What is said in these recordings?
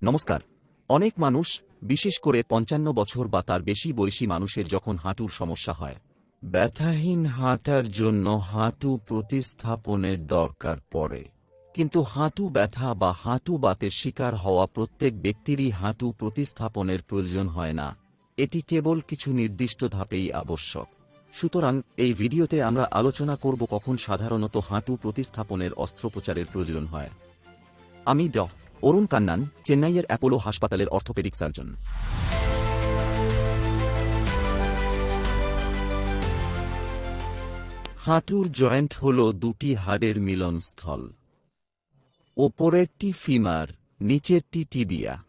নমস্কার। অনেক মানুষ, বিশেষ করে ৫৫ বছর বা তার বেশি বয়সী মানুষের যখন হাঁটুর সমস্যা হয়, ব্যথাহীন হাঁটার জন্য হাঁটু প্রতিস্থাপনের দরকার পড়ে। কিন্তু হাঁটু ব্যথা বা হাঁটু বাতের শিকার হওয়া প্রত্যেক ব্যক্তিরই হাঁটু প্রতিস্থাপনের প্রয়োজন হয় না। এটি কেবল কিছু নির্দিষ্ট ধাপেই আবশ্যক। সুতরাং এই ভিডিওতে আমরা আলোচনা করব কখন সাধারণত হাঁটু প্রতিস্থাপনের অস্ত্রোপচারের প্রয়োজন হয়। আমি অরুণ কান্নান, চেন্নাইয়ের অ্যাপোলো হাসপাতালের অর্থোপেডিক সার্জন। হাঁটুর জয়েন্ট হল দুটি হাড়ের মিলনস্থল। ওপরেরটি ফিমার, নিচেরটি টিবিয়া।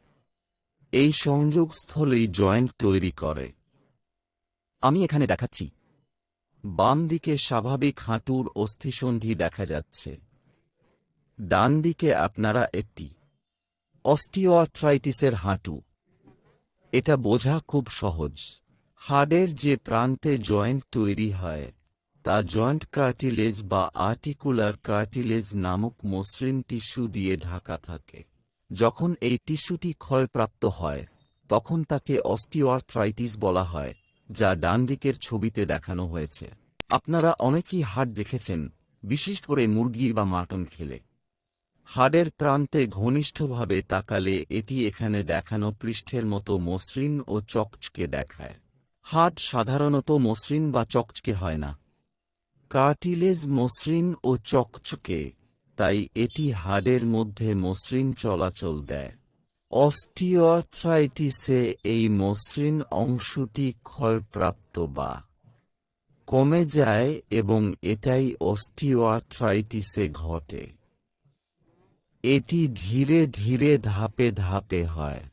এই সংযোগস্থলেই জয়েন্ট তৈরি করে। আমি এখানে দেখাচ্ছি। বাম দিকে স্বাভাবিক হাঁটুর অস্থিসন্ধি দেখা যাচ্ছে। ডান দিকে আপনারা একটি অস্টিওআর্থ্রাইটিসের হাঁটু। এটা বোঝা খুব সহজ। হাড়ের যে প্রান্তে জয়েন্ট তৈরি হয় তা জয়েন্ট কার্টিলেজ বা আর্টিকুলার কার্টিলেজ নামক মসৃণ টিস্যু দিয়ে ঢাকা থাকে। যখন এই টিস্যুটি ক্ষয়প্রাপ্ত হয় তখন তাকে অস্টিওআর্থ্রাইটিস বলা হয়, যা ডান দিকের ছবিতে দেখানো হয়েছে। আপনারা অনেকেই হাড় দেখেছেন, বিশেষ করে মুরগি বা মাটন খেলে। হাড়ের প্রান্তে ঘনিষ্ঠভাবে তাকালে এটি এখানে দেখানো পৃষ্ঠের মতো মসৃণ ও চকচকে দেখায়। হাড় সাধারণত মসৃণ বা চকচকে হয় না। কার্টিলেজ মসৃণ ও চকচকে, তাই এটি হাড়ের মধ্যে মসৃণ চলাচল দেয়। অস্টিওআর্থ্রাইটিসে এই মসৃণ অংশটি ক্ষয়প্রাপ্ত বা কমে যায় এবং এটাই অস্টিওআর্থ্রাইটিসে ঘটে। এটি ধীরে ধীরে ধাপে ধাপে হয়।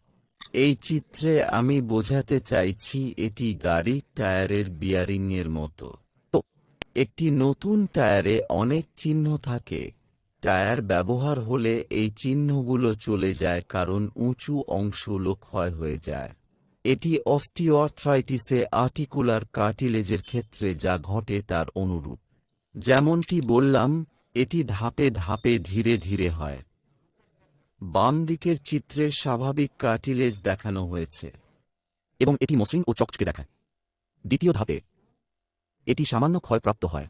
এই চিত্রে আমি বোঝাতে চাইছি এটি গাড়ির টায়ারের বিয়ারিংয়ের মতো। তো একটি নতুন টায়ারে অনেক চিহ্ন থাকে। টায়ার ব্যবহার হলে এই চিহ্নগুলো চলে যায় কারণ উঁচু অংশগুলো ক্ষয় হয়ে যায়। এটি অস্টিওআর্থ্রাইটিসে আর্টিকুলার কার্টিলেজের ক্ষেত্রে যা ঘটে তার অনুরূপ। যেমনটি বললাম, এটি ধাপে ধাপে ধীরে ধীরে হয়। বাম দিকের চিত্রের স্বাভাবিক কার্টিলেজ দেখানো হয়েছে এবং এটি মসৃণ ও চকচকে দেখায়। দ্বিতীয় ধাপে এটি সামান্য ক্ষয়প্রাপ্ত হয়।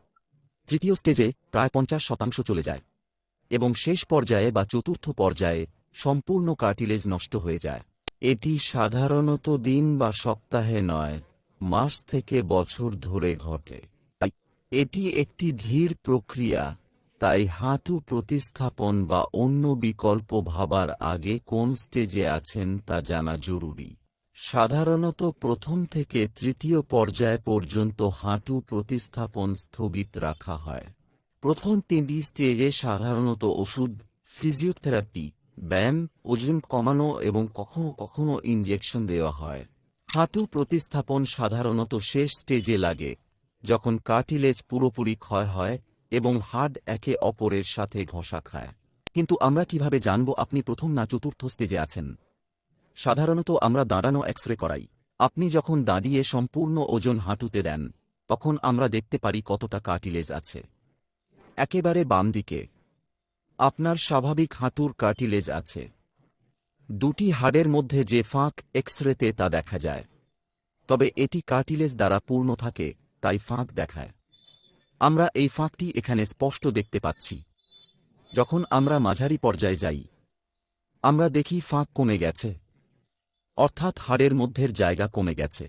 তৃতীয় স্টেজে প্রায় ৫০% চলে যায় এবং শেষ পর্যায়ে বা চতুর্থ পর্যায়ে সম্পূর্ণ কার্টিলেজ নষ্ট হয়ে যায়। এটি সাধারণত দিন বা সপ্তাহে নয়, মাস থেকে বছর ধরে ঘটে। তাই এটি একটি ধীর প্রক্রিয়া। তাই হাঁটু প্রতিস্থাপন বা অন্য বিকল্প ভাবার আগে কোন স্টেজে আছেন তা জানা জরুরি। সাধারণত প্রথম থেকে তৃতীয় পর্যায় পর্যন্ত হাঁটু প্রতিস্থাপন স্থগিত রাখা হয়। প্রথম 3টি স্টেজে সাধারণত ওষুধ, ফিজিওথেরাপি, ব্যায়াম, ওজন কমানো এবং কখনও কখনও ইনজেকশন দেওয়া হয়। হাঁটু প্রতিস্থাপন সাধারণত শেষ স্টেজে লাগে, যখন কার্টিলেজ পুরোপুরি ক্ষয় হয় এবং হাড় একে অপরের সাথে ঘষা খায়। কিন্তু আমরা কিভাবে জানব আপনি প্রথম না চতুর্থ স্টেজে আছেন? সাধারণত আমরা দাঁড়ানো এক্স-রে করাই। আপনি যখন দাঁড়িয়ে সম্পূর্ণ ওজন হাঁটুতে দেন, তখন আমরা দেখতে পারি কতটা কার্টিলেজ আছে। একেবারে বাম দিকে আপনার স্বাভাবিক হাঁটুর কার্টিলেজ আছে। দুটি হাড়ের মধ্যে যে ফাঁক এক্স-রেতে তা দেখা যায়। তবে এটি কার্টিলেজ দ্বারা পূর্ণ থাকে, তাই ফাঁক দেখায়। আমরা এই ফাঁকটি এখানে স্পষ্ট দেখতে পাচ্ছি। যখন আমরা মাঝারি পর্যায়ে যাই, আমরা দেখি ফাঁক কমে গেছে, অর্থাৎ হাড়ের মধ্যের জায়গা কমে গেছে,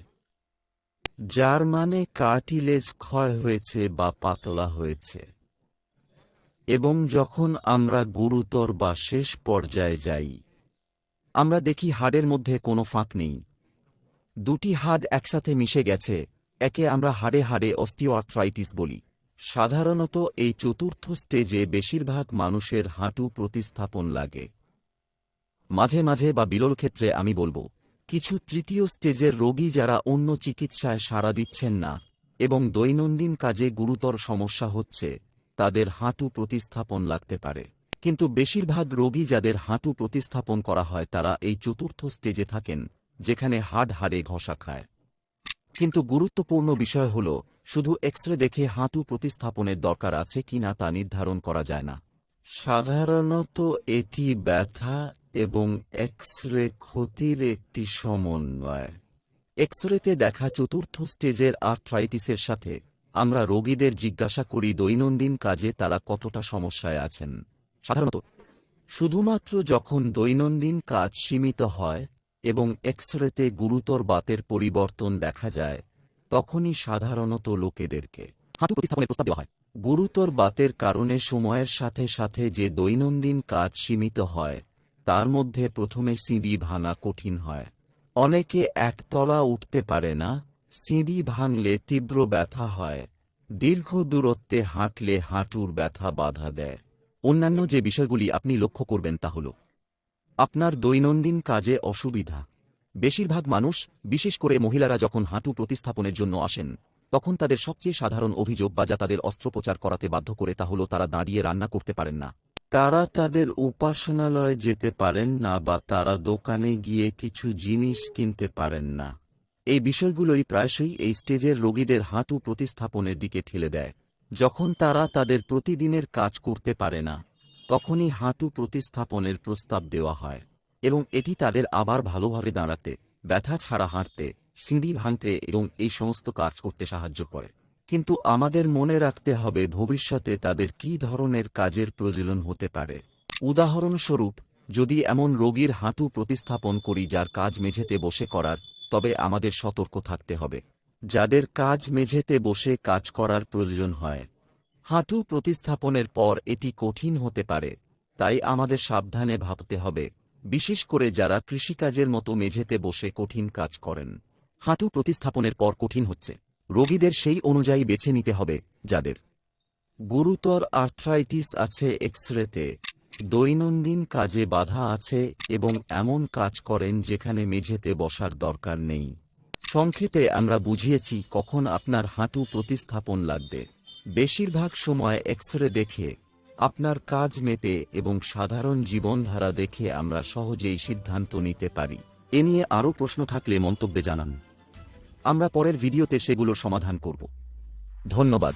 যার মানে কার্টিলেজ ক্ষয় হয়েছে বা পাতলা হয়েছে। এবং যখন আমরা গুরুতর বা শেষ পর্যায়ে যাই, আমরা দেখি হাড়ের মধ্যে কোনো ফাঁক নেই। দুটি হাড় একসাথে মিশে গেছে, একে আমরা হাড়ে হাড়ে অস্টিওআর্থ্রাইটিস বলি। সাধারণত এই চতুর্থ স্টেজে বেশিরভাগ মানুষের হাঁটু প্রতিস্থাপন লাগে। মাঝে মাঝে বা বিরল ক্ষেত্রে আমি বলবো, কিছু তৃতীয় স্টেজের রোগী যারা অন্য চিকিৎসায় সাড়া দিচ্ছেন না এবং দৈনন্দিন কাজে গুরুতর সমস্যা হচ্ছে, তাদের হাঁটু প্রতিস্থাপন লাগতে পারে। কিন্তু বেশিরভাগ রোগী যাদের হাঁটু প্রতিস্থাপন করা হয় তারা এই চতুর্থ স্টেজে থাকেন, যেখানে হাড় হাড়ে ঘষা খায়। কিন্তু গুরুত্বপূর্ণ বিষয় হল, শুধু এক্স-রে দেখে হাঁটু প্রতিস্থাপনের দরকার আছে কিনা তা নির্ধারণ করা যায় না। সাধারণত এটি ব্যথা এবং এক্স-রে ক্ষতির একটি সমন্বয়। এক্স-রেতে দেখা চতুর্থ স্টেজের আর্থ্রাইটিসের সাথে আমরা রোগীদের জিজ্ঞাসা করি দৈনন্দিন কাজে তারা কতটা সমস্যায় আছেন। সাধারণত শুধুমাত্র যখন দৈনন্দিন কাজ সীমিত হয় এবং এক্স-রেতে গুরুতর বাতের পরিবর্তন দেখা যায়, তখনই সাধারণত লোকেদেরকে হাঁটু প্রতিস্থাপনের প্রস্তাব দেওয়া হয়। গুরুতর বাতের কারণে সময়ের সাথে সাথে যে দৈনন্দিন কাজ সীমিত হয়, তার মধ্যে প্রথমে সিঁড়ি ভাঙা কঠিন হয়। অনেকে একতলা উঠতে পারে না, সিঁড়ি ভাঙলে তীব্র ব্যথা হয়, দীর্ঘ দূরত্বে হাঁটলে হাঁটুর ব্যথা বাধা দেয়। অন্যান্য যে বিষয়গুলি আপনি লক্ষ্য করবেন তা হল আপনার দৈনন্দিন কাজে অসুবিধা। বেশিরভাগ মানুষ, বিশেষ করে মহিলারা যখন হাঁটু প্রতিস্থাপনের জন্য আসেন, তখন তাদের সবচেয়ে সাধারণ অভিযোগ বা যা তাদের অস্ত্রোপচার করাতে বাধ্য করে তা হল তারা দাঁড়িয়ে রান্না করতে পারেন না, তারা তাদের উপাসনালয়ে যেতে পারেন না বা তারা দোকানে গিয়ে কিছু জিনিস কিনতে পারেন না। এই বিষয়গুলোই প্রায়শই এই স্টেজের রোগীদের হাঁটু প্রতিস্থাপনের দিকে ঠেলে দেয়। যখন তারা তাদের প্রতিদিনের কাজ করতে পারে না, তখনই হাঁটু প্রতিস্থাপনের প্রস্তাব দেওয়া হয় এবং এটি তাদের আবার ভালোভাবে দাঁড়াতে, ব্যথা ছাড়া হাঁটতে, সিঁড়ি ভাঙতে এবং এই সমস্ত কাজ করতে সাহায্য করে। কিন্তু আমাদের মনে রাখতে হবে ভবিষ্যতে তাদের কী ধরনের কাজের প্রয়োজন হতে পারে। উদাহরণস্বরূপ, যদি এমন রোগীর হাঁটু প্রতিস্থাপন করি যার কাজ মেঝেতে বসে করার, তবে আমাদের সতর্ক থাকতে হবে। যাদের কাজ মেঝেতে বসে কাজ করার প্রয়োজন হয়, হাঁটু প্রতিস্থাপনের পর এটি কঠিন হতে পারে, তাই আমাদের সাবধানে ভাবতে হবে, বিশেষ করে যারা কৃষিকাজের মতো মেঝেতে বসে কঠিন কাজ করেন। হাঁটু প্রতিস্থাপনের পর কঠিন হচ্ছে, রোগীদের সেই অনুযায়ী বেছে নিতে হবে যাদের গুরুতর আর্থ্রাইটিস আছে, এক্স-রেতে দৈনন্দিন কাজে বাধা আছে এবং এমন কাজ করেন যেখানে মেঝেতে বসার দরকার নেই। সংক্ষেপে আমরা বুঝিয়েছি কখন আপনার হাঁটু প্রতিস্থাপন লাগবে। বেশিরভাগ সময় এক্স-রে দেখে, আপনার কাজ মেপে এবং সাধারণ জীবনধারা দেখে আমরা সহজেই সিদ্ধান্ত নিতে পারি। এ নিয়ে আরও প্রশ্ন থাকলে মন্তব্যে জানান, আমরা পরের ভিডিওতে সেগুলো সমাধান করব। ধন্যবাদ।